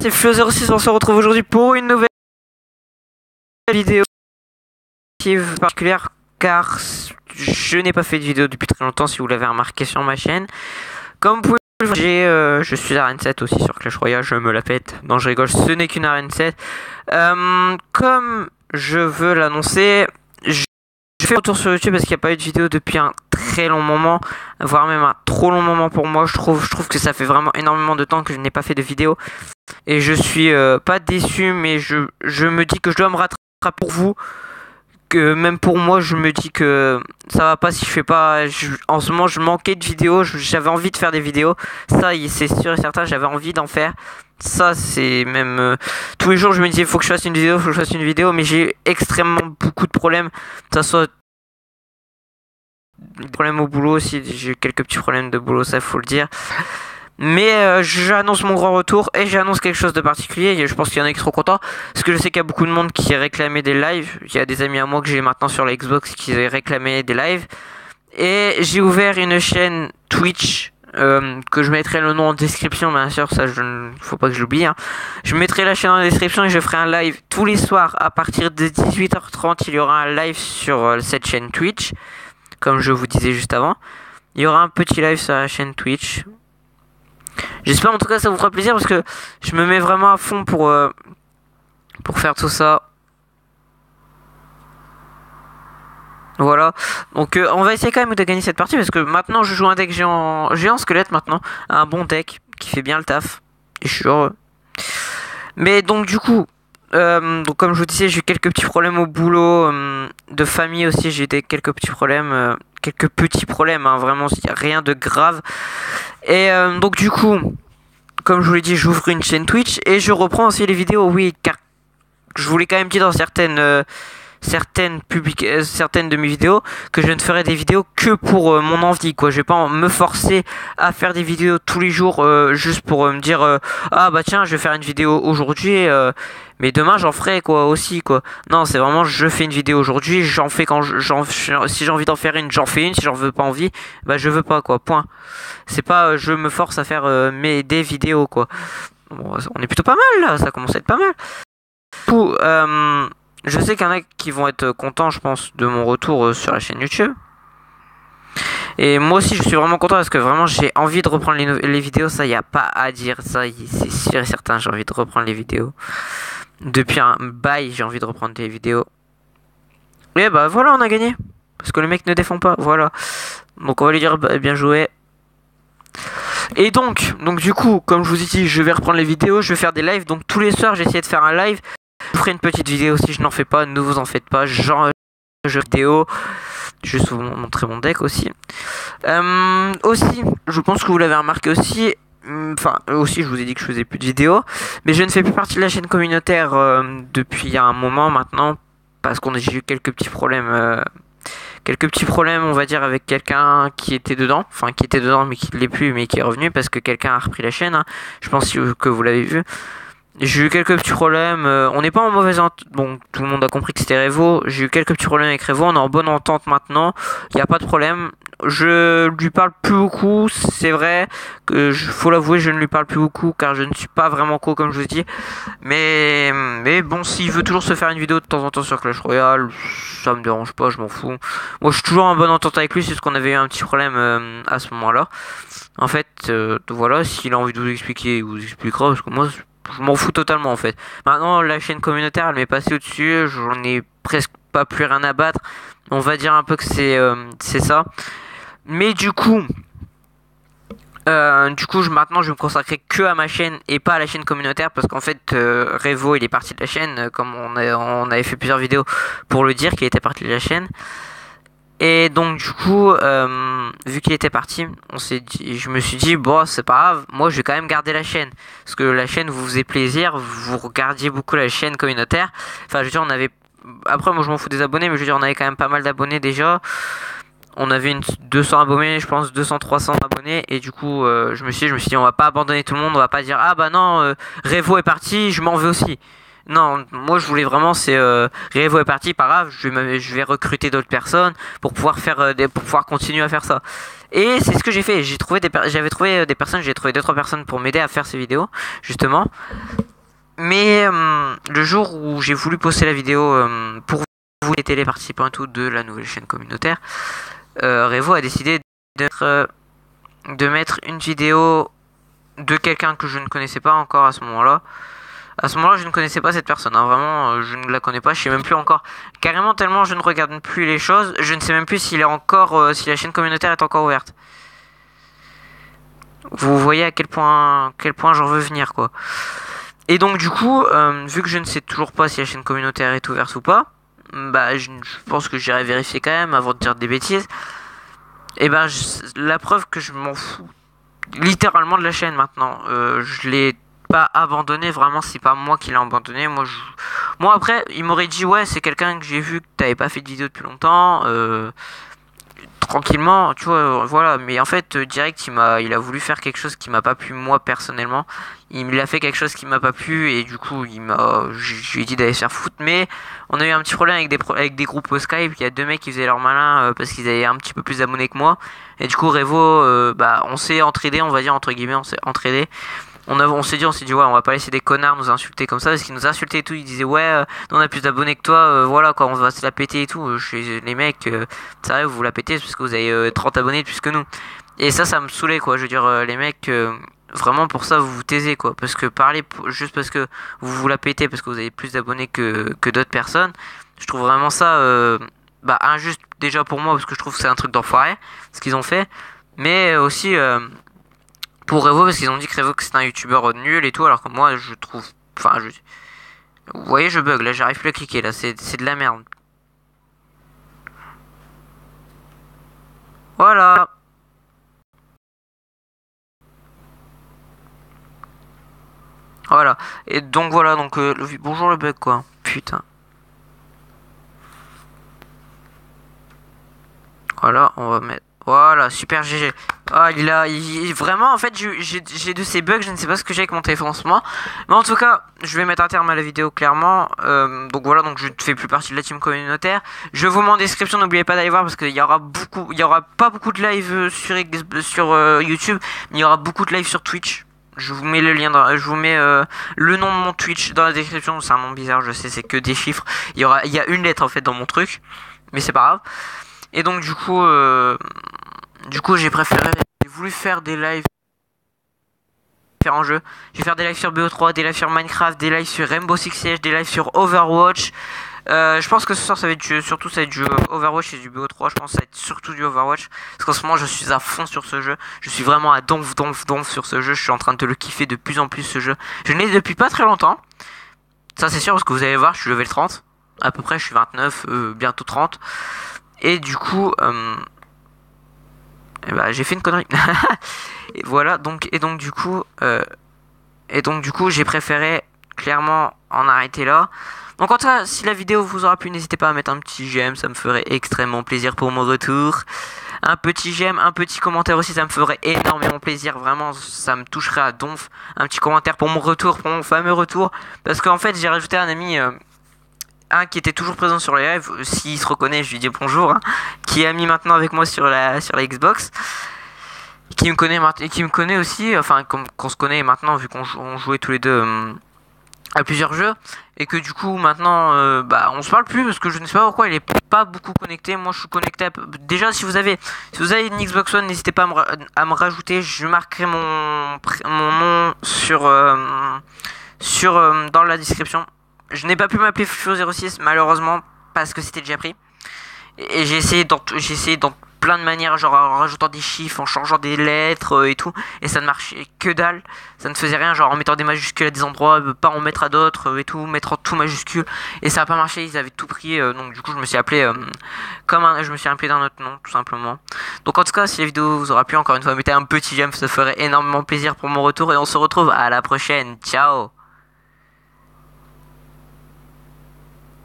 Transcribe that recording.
C'est Flo06, on se retrouve aujourd'hui pour une nouvelle vidéo particulière car je n'ai pas fait de vidéo depuis très longtemps si vous l'avez remarqué sur ma chaîne. Comme vous pouvez le voir, je suis arène 7 aussi sur Clash Royale, je me la pète. Non, je rigole, ce n'est qu'une arène 7. Comme je veux l'annoncer, je fais un retour sur YouTube parce qu'il n'y a pas eu de vidéo depuis un très long moment, voire même un trop long moment pour moi. Je trouve que ça fait vraiment énormément de temps que je n'ai pas fait de vidéo. Et je suis pas déçu, mais je me dis que je dois me rattraper pour vous. Que même pour moi, je me dis que ça va pas si je fais pas. En ce moment, je manquais de vidéos. J'avais envie de faire des vidéos. Ça, c'est sûr et certain, j'avais envie d'en faire. Ça, c'est même. Tous les jours, je me disais, faut que je fasse une vidéo, faut que je fasse une vidéo. Mais j'ai extrêmement beaucoup de problèmes. Que ça soit des problèmes au boulot aussi. J'ai eu quelques petits problèmes de boulot, ça, faut le dire. Mais j'annonce mon grand retour et j'annonce quelque chose de particulier. Et je pense qu'il y en a qui seront contents parce que je sais qu'il y a beaucoup de monde qui réclamait des lives. Il y a des amis à moi que j'ai maintenant sur la Xbox qui réclamaient des lives. Et j'ai ouvert une chaîne Twitch que je mettrai le nom en description, bien sûr. Ça, faut pas que je l'oublie. Hein. Je mettrai la chaîne en description et je ferai un live tous les soirs à partir de 18h30. Il y aura un live sur cette chaîne Twitch, comme je vous disais juste avant. Il y aura un petit live sur la chaîne Twitch. J'espère en tout cas ça vous fera plaisir parce que je me mets vraiment à fond pour faire tout ça. Voilà. Donc on va essayer quand même de gagner cette partie parce que maintenant je joue un deck géant squelette maintenant. Un bon deck qui fait bien le taf. Et je suis heureux. Mais donc du coup, donc comme je vous disais, j'ai eu quelques petits problèmes au boulot. De famille aussi, j'ai eu quelques petits problèmes. Hein, vraiment, il n'y a rien de grave. Et donc du coup, comme je vous l'ai dit, j'ouvre une chaîne Twitch et je reprends aussi les vidéos, oui, car je vous l'ai quand même dit dans certaines de mes vidéos que je ne ferai des vidéos que pour mon envie, quoi. Je vais pas me forcer à faire des vidéos tous les jours juste pour me dire ah bah tiens, je vais faire une vidéo aujourd'hui mais demain j'en ferai quoi aussi quoi. Non, c'est vraiment je fais une vidéo aujourd'hui, j'en fais quand si j'ai envie d'en faire une, j'en fais une, si j'en veux pas envie, bah je veux pas quoi, point. C'est pas je me force à faire des vidéos quoi. Bon, on est plutôt pas mal là, ça commence à être pas mal. Du coup, je sais qu'il y en a qui vont être contents, je pense, de mon retour sur la chaîne YouTube. Et moi aussi, je suis vraiment content parce que vraiment, j'ai envie de reprendre les vidéos. Ça, il n'y a pas à dire. Ça, c'est sûr et certain, j'ai envie de reprendre les vidéos. Depuis un bail, j'ai envie de reprendre des vidéos. Et bah voilà, on a gagné. Parce que le mec ne défend pas, voilà. Donc on va lui dire bah, bien joué. Et donc du coup, comme je vous ai dit, je vais reprendre les vidéos, je vais faire des lives. Donc tous les soirs, j'ai essayé de faire un live. Je ferai une petite vidéo si je n'en fais pas, ne vous en faites pas. Genre jeu vidéo. Je vais vous montrer mon deck aussi. Aussi, je pense que vous l'avez remarqué aussi. Enfin, aussi, je vous ai dit que je faisais plus de vidéos. Mais je ne fais plus partie de la chaîne communautaire depuis un moment maintenant. Parce qu'on a eu quelques petits problèmes. On va dire, avec quelqu'un qui était dedans. Enfin, qui était dedans, mais qui ne l'est plus, mais qui est revenu. Parce que quelqu'un a repris la chaîne. Hein. Je pense que vous l'avez vu. J'ai eu quelques petits problèmes. On n'est pas en mauvaise entente. Bon, tout le monde a compris que c'était Revo. J'ai eu quelques petits problèmes avec Revo. On est en bonne entente maintenant. Il n'y a pas de problème. Je lui parle plus beaucoup. C'est vrai que faut l'avouer, je ne lui parle plus beaucoup car je ne suis pas vraiment co comme je vous dis. Mais bon, s'il veut toujours se faire une vidéo de temps en temps sur Clash Royale, ça me dérange pas. Je m'en fous. Moi, je suis toujours en bonne entente avec lui. C'est ce qu'on avait eu un petit problème à ce moment-là. En fait, voilà. S'il a envie de vous expliquer, il vous expliquera parce que moi. Je m'en fous totalement en fait. Maintenant la chaîne communautaire elle m'est passée au-dessus. J'en ai presque pas plus rien à battre. On va dire un peu que c'est ça. Mais du coup maintenant je vais me consacrer que à ma chaîne et pas à la chaîne communautaire. Parce qu'en fait Revo il est parti de la chaîne. Comme on avait fait plusieurs vidéos pour le dire qu'il était parti de la chaîne. Et donc du coup, vu qu'il était parti, je me suis dit bon c'est pas grave, moi je vais quand même garder la chaîne. Parce que la chaîne vous faisait plaisir, vous regardiez beaucoup la chaîne communautaire. Enfin je veux dire on avait, après moi je m'en fous des abonnés, mais je veux dire on avait quand même pas mal d'abonnés déjà. On avait 200 abonnés, je pense 200-300 abonnés. Et du coup je me suis dit on va pas abandonner tout le monde, on va pas dire ah bah non Revo est parti, je m'en veux aussi. Non, moi je voulais vraiment Revo est parti, pas grave, je vais recruter d'autres personnes pour pouvoir pour pouvoir continuer à faire ça. Et c'est ce que j'ai fait. J'avais trouvé des personnes, j'ai trouvé 2-3 personnes pour m'aider à faire ces vidéos justement. Mais le jour où j'ai voulu poster la vidéo pour vous les téléparticipants et tout de la nouvelle chaîne communautaire, Revo a décidé de mettre une vidéo de quelqu'un que je ne connaissais pas encore à ce moment-là. À ce moment-là, je ne connaissais pas cette personne, hein, vraiment, je ne la connais pas, je sais même plus encore, carrément tellement je ne regarde plus les choses, je ne sais même plus s'il est encore, si la chaîne communautaire est encore ouverte. Vous voyez à quel point j'en veux venir, quoi. Et donc du coup, vu que je ne sais toujours pas si la chaîne communautaire est ouverte ou pas, bah je pense que j'irai vérifier quand même avant de dire des bêtises. Et ben la preuve que je m'en fous littéralement de la chaîne maintenant. Je l'ai pas abandonné, vraiment c'est pas moi qui l'ai abandonné. Moi après il m'aurait dit ouais c'est quelqu'un que j'ai vu que t'avais pas fait de vidéo depuis longtemps. Tranquillement, tu vois, voilà. Mais en fait, direct, il a voulu faire quelque chose qui m'a pas plu moi personnellement. Il a fait quelque chose qui m'a pas plu et du coup, je lui ai dit d'aller se faire foutre. Mais on a eu un petit problème avec des groupes Skype. Il y a deux mecs qui faisaient leur malin parce qu'ils avaient un petit peu plus d'abonnés que moi. Et du coup, Revo, bah, on s'est entraidé, on va dire entre guillemets, on s'est entraidé. On s'est dit ouais on va pas laisser des connards nous insulter comme ça parce qu'ils nous insultaient et tout, ils disaient ouais nous on a plus d'abonnés que toi, voilà quoi on va se la péter et tout. Les mecs sérieux vous la pétez parce que vous avez 30 abonnés de plus que nous. Et ça me saoulait quoi, je veux dire les mecs vraiment pour ça vous vous taisez quoi, parce que parler juste parce que vous la pétez parce que vous avez plus d'abonnés que d'autres personnes, je trouve vraiment ça bah injuste déjà pour moi parce que je trouve que c'est un truc d'enfoiré ce qu'ils ont fait, mais aussi pour Revo parce qu'ils ont dit que Revo que c'est un youtubeur nul et tout alors que moi je trouve vous voyez je bug là, j'arrive plus à cliquer là, c'est de la merde. Voilà. Voilà. Et donc voilà donc bonjour le bug quoi. Putain. Voilà, on va mettre. Voilà, super GG. Ah, vraiment, en fait, j'ai de ces bugs, je ne sais pas ce que j'ai avec mon téléphone en ce moment. Mais en tout cas, je vais mettre un terme à la vidéo, clairement. Donc voilà, donc je ne fais plus partie de la team communautaire. Je vous mets en description, n'oubliez pas d'aller voir parce qu'il y aura il y aura pas beaucoup de live sur YouTube, mais il y aura beaucoup de live sur Twitch. Je vous mets le lien je vous mets le nom de mon Twitch dans la description. C'est un nom bizarre, je sais, c'est que des chiffres. Il y a une lettre en fait dans mon truc, mais c'est pas grave. Et donc du coup, j'ai voulu faire des lives différents jeux. Je vais faire des lives sur BO3, des lives sur Minecraft, des lives sur Rainbow Six Siege, des lives sur Overwatch. Je pense que ce soir ça va être surtout ça va être du Overwatch et du BO3. Je pense que ça va être surtout du Overwatch parce qu'en ce moment je suis à fond sur ce jeu. Je suis vraiment à donf sur ce jeu. Je suis en train de le kiffer de plus en plus ce jeu. Je l'ai depuis pas très longtemps. Ça c'est sûr parce que vous allez voir, je suis level 30 à peu près. Je suis 29, bientôt 30. Et du coup, j'ai fait une connerie. Et voilà, donc du coup, j'ai préféré clairement en arrêter là. Donc en tout cas, si la vidéo vous aura plu, n'hésitez pas à mettre un petit j'aime, ça me ferait extrêmement plaisir pour mon retour. Un petit j'aime, un petit commentaire aussi, ça me ferait énormément plaisir, vraiment, ça me toucherait à donf. Un petit commentaire pour mon retour, pour mon fameux retour, parce qu'en fait, j'ai rajouté un ami. Un qui était toujours présent sur les lives, s'il se reconnaît, je lui dis bonjour, hein, qui est mis maintenant avec moi sur la Xbox, qui me connaît aussi, enfin qu'on se connaît maintenant vu qu'on jouait tous les deux à plusieurs jeux, et que du coup maintenant on se parle plus parce que je ne sais pas pourquoi il est pas beaucoup connecté. Moi je suis connecté déjà. Si vous avez une Xbox One, n'hésitez pas à me rajouter, je marquerai mon nom dans la description. Je n'ai pas pu m'appeler Flo06 malheureusement parce que c'était déjà pris. Et j'ai essayé dans plein de manières, genre en rajoutant des chiffres, en changeant des lettres et tout. Et ça ne marchait que dalle. Ça ne faisait rien, genre en mettant des majuscules à des endroits, pas en mettre à d'autres et tout, mettre en tout majuscule. Et ça n'a pas marché, ils avaient tout pris. Donc du coup je me suis appelé je me suis appelé d'un autre nom tout simplement. Donc en tout cas si la vidéo vous aura plu, encore une fois mettez un petit j'aime, ça ferait énormément plaisir pour mon retour. Et on se retrouve à la prochaine, ciao.